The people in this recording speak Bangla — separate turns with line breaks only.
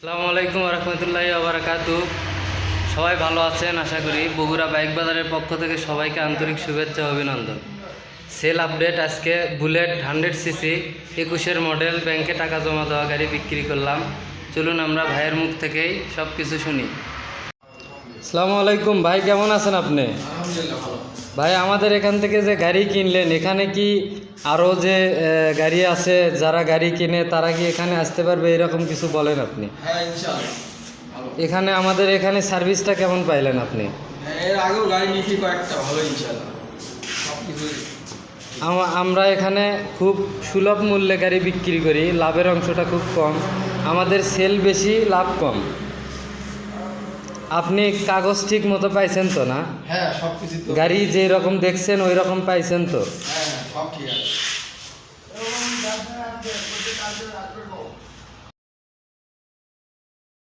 আসসালামু আলাইকুম রহমতুল্লাহি ওবারাকাতু। সবাই ভালো আছেন আশা করি। বগুড়া বাইক বাজারের পক্ষ থেকে সবাইকে আন্তরিক শুভেচ্ছা ও অভিনন্দন। সেল আপডেট, আজকে বুলেট 100 সিসি 21-এর মডেল ব্যাংকে টাকা জমা দেওয়া গাড়ি বিক্রি করলাম। চলুন আমরা ভাইয়ের মুখ থেকেই সব কিছু শুনি। আসসালামু আলাইকুম ভাই, কেমন আছেন আপনি?
আলহামদুলিল্লাহ ভালো।
ভাই, আমাদের এখান থেকে যে গাড়ি কিনলেন, এখানে কি আরও যে গাড়ি আছে যারা গাড়ি কিনে তারা কি এখানে আসতে পারবে, এরকম কিছু বলেন আপনি?
হ্যাঁ ইনশাআল্লাহ ভালো।
এখানে আমাদের এখানে সার্ভিসটা কেমন পাইলেন আপনি?
হ্যাঁ এর আগেও গাড়ি নিয়েছি কয়েকটা, ভালো ইনশাআল্লাহ সব কিছু।
আমরা এখানে খুব সুলভ মূল্যে গাড়ি বিক্রি করি, লাভের অংশটা খুব কম, আমাদের সেল বেশি, লাভ কম। আপনি কাগজ ঠিক মতো পাইছেন তো? না
হ্যাঁ সব কিছু তো।
গাড়ি যেই রকম দেখছেন ওই রকম পাইছেন তো?
হ্যাঁ সব ঠিক আছে।